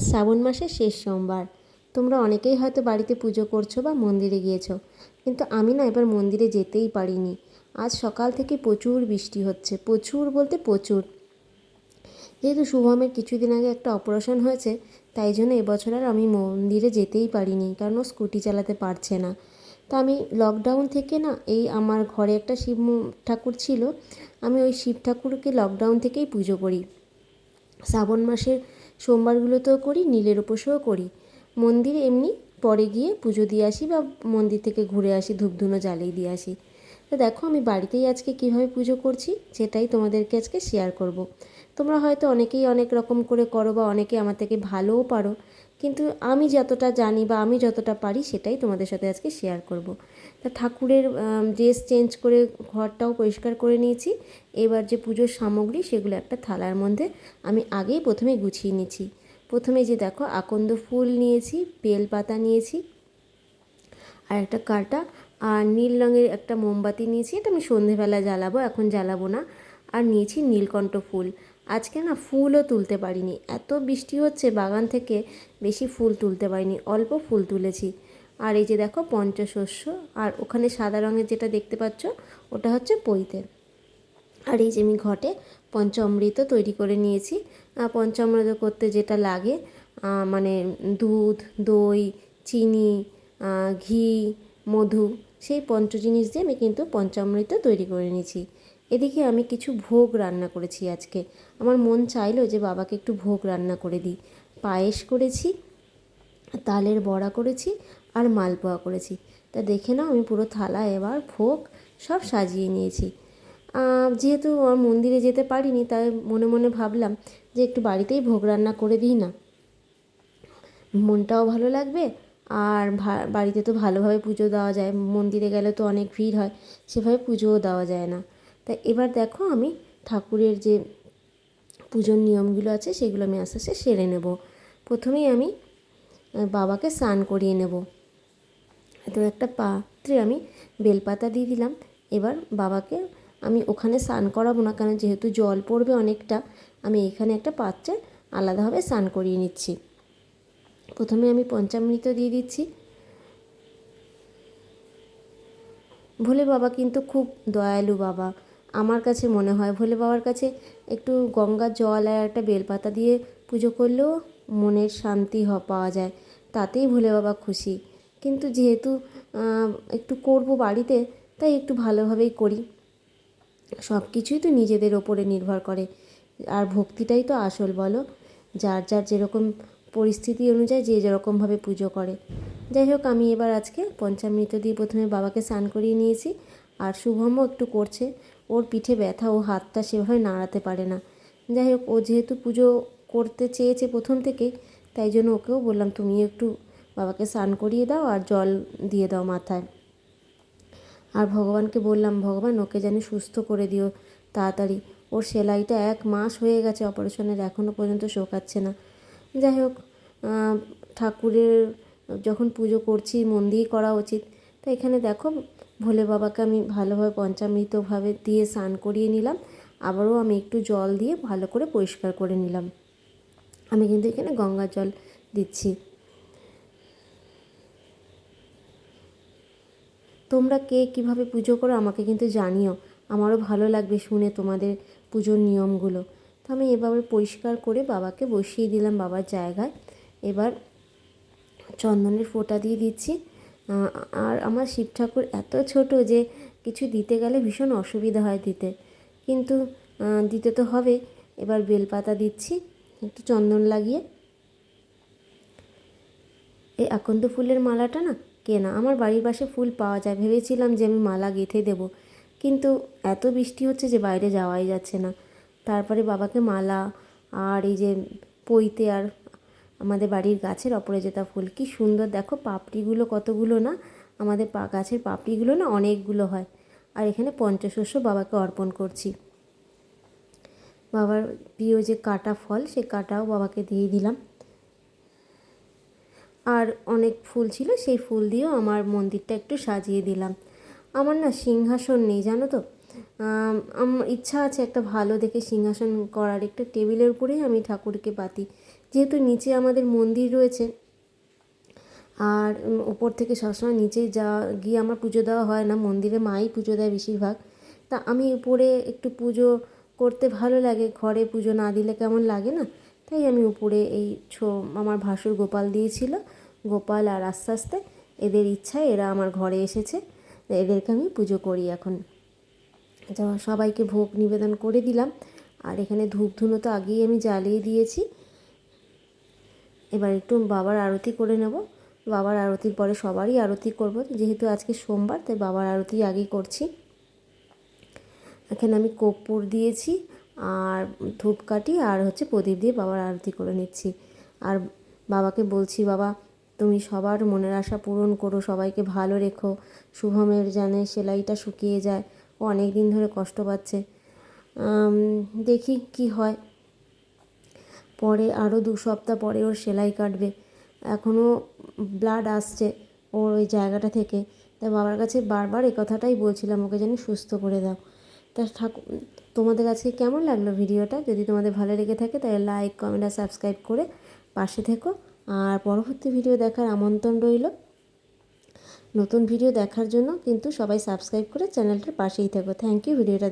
শ্রাবণ মাসের শেষ সোমবার। তোমরা অনেকেই হয়তো বাড়িতে পুজো করছো বা মন্দিরে গিয়েছো, কিন্তু আমি না এবার মন্দিরে যেতেই পারিনি। আজ সকাল থেকে প্রচুর বৃষ্টি হচ্ছে, প্রচুর বলতে প্রচুর। যেহেতু শুভমের কিছুদিন আগে একটা অপারেশন হয়েছে, তাই জন্য এবছর আর আমি মন্দিরে যেতেই পারিনি, কারণ ও স্কুটি চালাতে পারছে না। তা আমি লকডাউন থেকে না, এই আমার ঘরে একটা শিব ঠাকুর ছিল, আমি ওই শিব ঠাকুরকে লকডাউন থেকেই পুজো করি। শ্রাবণ মাসের সোমবারগুলোতেও করি, নীলের উপোসও করি। মন্দিরে এমনি পরে গিয়ে পুজো দিয়ে আসি বা মন্দির থেকে ঘুরে আসি, ধূপধুনো জ্বালিয়ে দিয়ে আসি। তো দেখো আমি বাড়িতেই আজকে কীভাবে পুজো করছি সেটাই তোমাদেরকে আজকে শেয়ার করব। তোমরা হয়তো অনেকেই অনেক রকম করে করো বা অনেকে আমার থেকে ভালোও পারো, কিন্তু আমি যতটা জানি বা আমি যতটা পারি সেটাই তোমাদের সাথে আজকে শেয়ার করব। তা ঠাকুরের ড্রেস চেঞ্জ করে ঘরটাও পরিষ্কার করে নিয়েছি। এবার যে পুজোর সামগ্রী সেগুলো একটা থালার মধ্যে আমি আগেই প্রথমে গুছিয়ে নিয়েছি। প্রথমে যে দেখো আকন্দ ফুল নিয়েছি, বেলপাতা নিয়েছি, আর একটা কাঁটা, আর নীল রঙের একটা মোমবাতি নিয়েছি। এটা আমি সন্ধেবেলা জ্বালাবো, এখন জ্বালাবো না। আর নিয়েছি নীলকণ্ঠ ফুল। আজকে না ফুলও তুলতে পারিনি, এত বৃষ্টি হচ্ছে, বাগান থেকে বেশি ফুল তুলতে পারিনি, অল্প ফুল তুলেছি। আর এই যে দেখো পঞ্চশস্য, আর ওখানে সাদা রঙের যেটা দেখতে পাচ্ছ ওটা হচ্ছে পৈতে। আর এই যে আমি ঘটে পঞ্চামৃত তৈরি করে নিয়েছি। পঞ্চামৃত করতে যেটা লাগে, মানে দুধ, দই, চিনি, ঘি, মধু, সেই পঞ্চ জিনিস দিয়ে আমি কিন্তু পঞ্চামৃত তৈরি করে নিয়েছি। এদিকে আমি কিছু ভোগ রান্না করেছি আজকে। আমার মন চাইলো যে বাবাকে একটু ভোগ রান্না করে দিই। পায়েস করেছি, তালের বড়া করেছি, আর মালপোয়া করেছি। তা দেখে নাও আমি পুরো থালা এবার ভোগ সব সাজিয়ে নিয়েছি। যেহেতু মন্দিরে যেতে পারিনি, তাই মনে মনে ভাবলাম যে একটু বাড়িতেই ভোগ রান্না করে দিই না, মনটাও ভালো লাগবে। আর বাড়িতে তো ভালোভাবে পুজো দেওয়া যায়, মন্দিরে গেলে তো অনেক ভিড় হয়, সেভাবে পুজোও দেওয়া যায় না। তাই এবার দেখো আমি ঠাকুরের যে পুজোর নিয়মগুলো আছে সেগুলো আমি আস্তে আস্তে সেরে নেব। প্রথমেই আমি বাবাকে স্নান করিয়ে নেব। তো একটা পাত্রে আমি বেলপাতা দিয়ে দিলাম। এবার বাবাকে আমি ওখানে স্নান করাবো না, কারণ যেহেতু জল পড়বে অনেকটা, আমি এখানে একটা পাত্রে আলাদাভাবে স্নান করিয়ে নিচ্ছি। প্রথমে আমি পঞ্চামৃত দিয়ে দিচ্ছি। ভোলে বাবা কিন্তু খুব দয়ালু বাবা, আমার কাছে মনে হয় ভোলে বাবার কাছে একটু গঙ্গার জল আর একটা বেলপাতা দিয়ে পুজো করলেও মনের শান্তি পাওয়া যায়, তাতেই ভোলে বাবা খুশি। কিন্তু যেহেতু একটু করব বাড়িতে, তাই একটু ভালোভাবেই করি। সব কিছুই তো নিজেদের ওপরে নির্ভর করে, আর ভক্তিটাই তো আসল বলো। যার যার যেরকম পরিস্থিতি অনুযায়ী যে যেরকমভাবে পুজো করে। যাই হোক, আমি এবার আজকে পঞ্চামৃত দিয়ে প্রথমে বাবাকে স্নান করিয়ে নিয়েছি। আর শুভমও একটু করছে, ওর পিঠে ব্যথা, ও হাতটা সেভাবে নাড়াতে পারে না। যাই হোক, ও যেহেতু পুজো করতে চেয়েছে প্রথম থেকেই, তাই জন্য ওকেও বললাম তুমি একটু বাবাকে স্নান করিয়ে দাও আর জল দিয়ে দাও মাথায়। আর ভগবানকে বললাম, ভগবান ওকে যেন সুস্থ করে দিও তাড়াতাড়ি। ওর সেলাইটা 1 মাস হয়ে গেছে অপারেশনের, এখনও পর্যন্ত শোকাচ্ছে না। যাই হোক, ঠাকুরের যখন পুজো করছি মন দিয়েই করা উচিত। তো এখানে দেখো ভোলে বাবাকে আমি ভালোভাবে পঞ্চামৃতভাবে দিয়ে স্নান করিয়ে নিলাম। আবারও আমি একটু জল দিয়ে ভালো করে পরিষ্কার করে নিলাম। আমি কিন্তু এখানে গঙ্গার জল দিচ্ছি। তোমরা কে কীভাবে পুজো করো আমাকে কিন্তু জানিও, আমারও ভালো লাগবে শুনে তোমাদের পুজোর নিয়মগুলো। তো আমি এভাবে পরিষ্কার করে বাবাকে বসিয়ে দিলাম বাবার জায়গায়। এবার চন্দনের ফোঁটা দিয়ে দিচ্ছি। আর আমার শিব ঠাকুর এত ছোট যে কিছু দিতে গেলে ভীষণ অসুবিধা হয় দিতে, কিন্তু দিতে তো হবে। এবার বেলপাতা দিচ্ছি একটু চন্দন লাগিয়ে। এই আকন্দ ফুলের মালাটা না কেনা, আমার বাড়ির পাশে ফুল পাওয়া যায়, ভেবেছিলাম যে আমি মালা গেঁথে দেবো, কিন্তু এত বৃষ্টি হচ্ছে যে বাইরে যাওয়াই যাচ্ছে না। তারপরে বাবাকে মালা, আর এই যে পৈতে, আর আমাদের বাড়ির গাছের অপরাজিতা ফুল, কি সুন্দর দেখো পাপড়িগুলো কতগুলো না, আমাদের গাছের পাপড়িগুলো না অনেকগুলো হয়। আর এখানে পঞ্চশস্য বাবাকে অর্পণ করছি। বাবার প্রিয় যে কাটা ফল, সে কাটাও বাবাকে দিয়ে দিলাম। আর অনেক ফুল ছিল, সেই ফুল দিয়েও আমার মন্দিরটা একটু সাজিয়ে দিলাম। আমার না সিংহাসন নেই জানো তো, আমার ইচ্ছা আছে একটা ভালো দেখে সিংহাসন করার, একটা টেবিলের উপরেই আমি ঠাকুরকে পাতি, যেহেতু নিচে আমাদের মন্দির রয়েছে, আর ওপর থেকে সবসময় নিচে গিয়ে আমার পুজো দেওয়া হয় না, মন্দিরে মাই পুজো দেয় বেশিরভাগ। তা আমি উপরে একটু পুজো করতে ভালো লাগে, ঘরে পুজো না দিলে কেমন লাগে না, তাই আমি উপরে এই আমার ভাসুর গোপাল দিয়েছিল, গোপাল আর আস্তে আস্তে এদের ইচ্ছায় এরা আমার ঘরে এসেছে, এদেরকে আমি পুজো করি এখন। সবাইকে ভোগ নিবেদন করে দিলাম, আর এখানে ধূপ ধুনো তো আগেই আমি জ্বালিয়ে দিয়েছি। এবার একটু বাবার আরতি করে নেব, বাবার আরতির পরে সবারই আরতি করব, যেহেতু আজকে সোমবার তাই বাবার আরতি আগেই করছি। এখানে আমি কর্পূর দিয়েছি আর ধূপকাঠি আর প্রদীপ দিয়ে বাবার আরতি করে নিচ্ছি। আর বাবাকে বলছি, বাবা তুমি সবার মনের আশা পূরণ করো, সবাইকে ভালো রেখো, শুভমের জানে সেলাইটা শুকিয়ে যায়, ও অনেক দিন ধরে কষ্ট পাচ্ছে, দেখি কি হয়। পরে আরও 2 সপ্তাহ পরে ওর সেলাই কাটবে, এখনও ব্লাড আসছে ওর ওই জায়গাটা থেকে, তাই বাবার কাছে বারবার এই কথাটাই বলছিলাম, ওকে যেন সুস্থ করে দাও। তা তোমাদের আজকে কেমন লাগলো ভিডিওটা? যদি তোমাদের ভালো লেগে থাকে তাহলে লাইক, কমেন্ট আর সাবস্ক্রাইব করে পাশে থেকো। আর পরবর্তী ভিডিও দেখার আমন্ত্রণ রইল। নতুন ভিডিও দেখার জন্য কিন্তু সবাই সাবস্ক্রাইব করে চ্যানেলটার পাশেই থেকো। থ্যাংক ইউ ভিডিওটা